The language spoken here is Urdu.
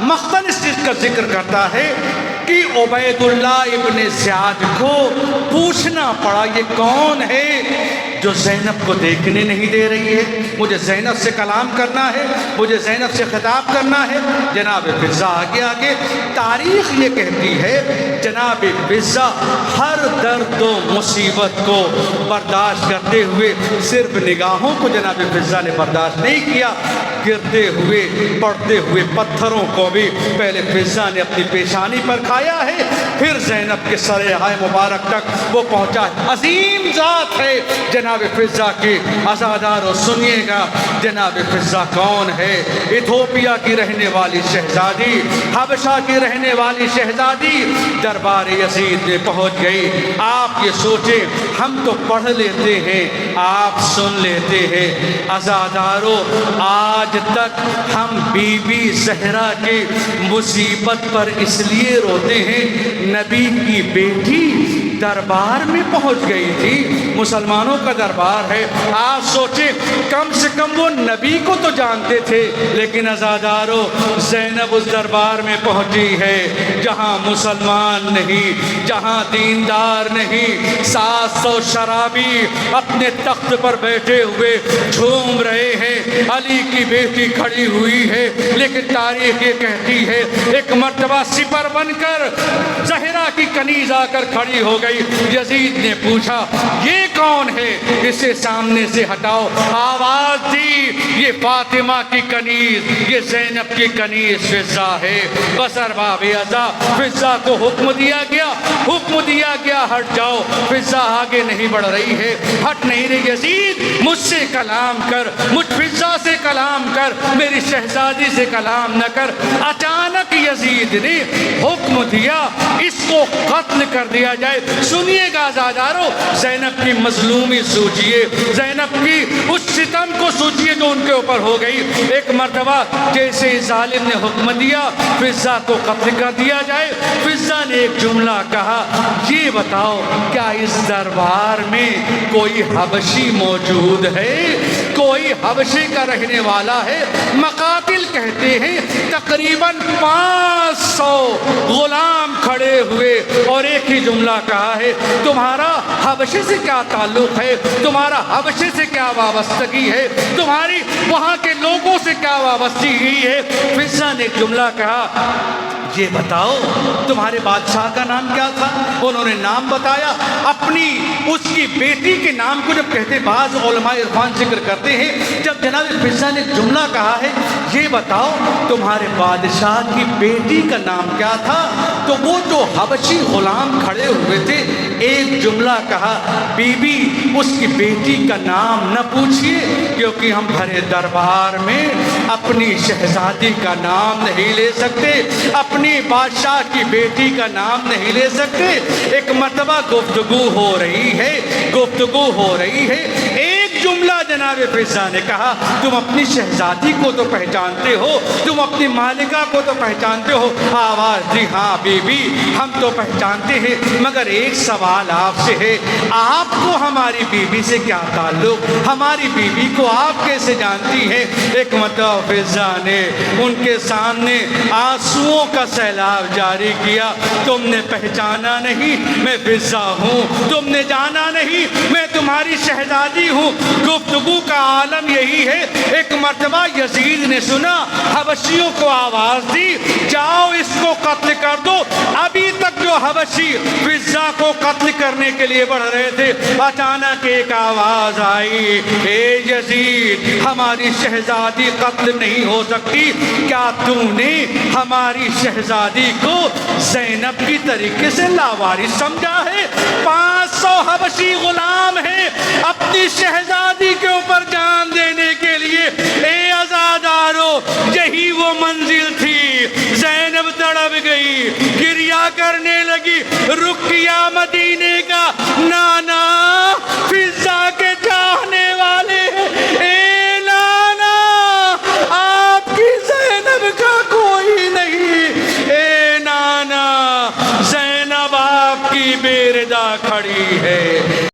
مخزن اس چیز کا ذکر کرتا ہے کہ عبید اللہ ابن زیاد کو پوچھنا پڑا یہ کون ہے جو زینب کو دیکھنے نہیں دے رہی ہے، مجھے زینب سے کلام کرنا ہے، مجھے زینب سے خطاب کرنا ہے۔ جناب فضہ آگے تاریخ یہ کہتی ہے جناب فضہ ہر درد و مصیبت کو برداشت کرتے ہوئے صرف نگاہوں کو جناب فضہ نے برداشت نہیں کیا، گرتے ہوئے پڑتے ہوئے پتھروں کو بھی پہلے فضہ نے اپنی پیشانی پر کھایا ہے، پھر زینب کے سرہائے مبارک تک وہ پہنچا ہے۔ عظیم ذات ہے جناب فضہ کی عزادارو، سنیے گا جناب فضہ کون ہے؟ ایتھوپیا کی رہنے والی شہزادی، حبشہ کی رہنے والی شہزادی دربار یزید میں پہنچ گئی۔ آپ یہ سوچیں ہم تو پڑھ لیتے ہیں، آپ سن لیتے ہیں۔ عزادارو، آج تک ہم بی بی زہرا کی مصیبت پر اس لیے روتے ہیں، نبی کی بیٹی دربار میں پہنچ گئی تھی، مسلمانوں کا دربار ہے۔ آپ سوچیں کم سے کم وہ نبی کو تو جانتے تھے، لیکن عزادارو زینب اس دربار میں پہنچی ہے جہاں مسلمان نہیں، جہاں دیندار نہیں، 700 شرابی اپنے تخت پر بیٹھے ہوئے جھوم رہے ہیں، علی کی بیٹی کھڑی ہوئی ہے۔ لیکن تاریخ یہ کہتی ہے ایک مرتبہ سپر بن کر زہرا کی کنیز آ کر کھڑی ہو گئی۔ یزید نے پوچھا یہ کون ہے؟ اسے سامنے سے ہٹاؤ۔ آواز دی یہ فاطمہ کی کنیز، یہ زینب کی کنیز فضہ ہے۔ بس ارباب ازا فضہ کو حکم دیا گیا ہٹ جاؤ۔ فضہ آگے نہیں بڑھ رہی ہے، ہٹ نہیں رہی۔ یزید مجھ سے کلام کر، مجھ فضہ سے کلام کر، میری شہزادی سے کلام نہ کر۔ اچانک یزید نے حکم دیا اس کو قتل کر دیا جائے۔ سنیے گا عزادارو، زینب کی مظلومی سوچئے، زینب کی اس ستم کو سوچئے جو ان کے اوپر ہو گئی۔ ایک مرتبہ جیسے ظالم نے حکم دیا فضہ کو قتل کر دیا جائے، فضہ نے ایک جملہ کہا یہ بتاؤ کیا اس دربار میں کوئی حبشی موجود ہے؟ کوئی حبشے کا رہنے والا ہے؟ مقاتل کہتے ہیں تقریباً 500 غلام کھڑے ہوئے اور ایک ہی جملہ کہا ہے تمہارا حبشے سے کیا تعلق ہے، تمہارا حبشے سے کیا وابستگی ہے، تمہاری وہاں کے لوگوں سے کیا وابستگی ہے؟ فضہ نے ایک جملہ کہا یہ بتاؤ تمہارے بادشاہ کا نام کیا تھا؟ انہوں نے نام بتایا، اپنی اس کی بیٹی کے نام کو جب کہتے بعض علماء عرفان ذکر کرتے ہیں، جب جناب فضہ نے ایک جملہ کہا ہے یہ بتاؤ تمہارے بادشاہ کی بیٹی کا نام کیا تھا، تو وہ جو حبشی غلام کھڑے ہوئے تھے ایک جملہ کہا بی بی اس کی بیٹی کا نام نہ پوچھئے، کیونکہ ہم بھرے دربار میں اپنی شہزادی کا نام نہیں لے سکتے، اپنی بادشاہ کی بیٹی کا نام نہیں لے سکتے۔ ایک مرتبہ گفتگو ہو رہی ہے، ایک جملہ جناب فضہ نے کہا تم اپنی شہزادی کو تو پہچانتے ہو، تم اپنی مالکہ کو تو پہچانتے ہو؟ آواز دی ہاں بی بی ہم تو پہچانتے ہیں، مگر ایک سوال آپ سے ہے، آپ کو ہماری بی بی سے کیا تعلق، ہماری بی بی کو آپ کیسے جانتی ہیں؟ ایک مرتبہ فضہ نے ان کے سامنے آنسوؤں کا سیلاب جاری کیا، تم نے پہچانا نہیں میں فضہ ہوں، تم نے جانا نہیں میں تمہاری شہزادی ہوں۔ گفتگو کا عالم یہی ہے۔ ایک مرتبہ یزید نے سنا، حبشیوں کو آواز دی جاؤ اس کو قتل کر دو۔ ابھی تک جو حبشی فضہ کو قتل کرنے کے لیے بڑھ رہے تھے، اچانک ایک آواز آئی اے یزید ہماری شہزادی قتل نہیں ہو سکتی، کیا تو نے ہماری شہزادی کو زینب کی طریقے سے لاوارث سمجھا ہے؟ 500 حبشی غلام ہیں، اپنی شہزادی کے اوپر جان دے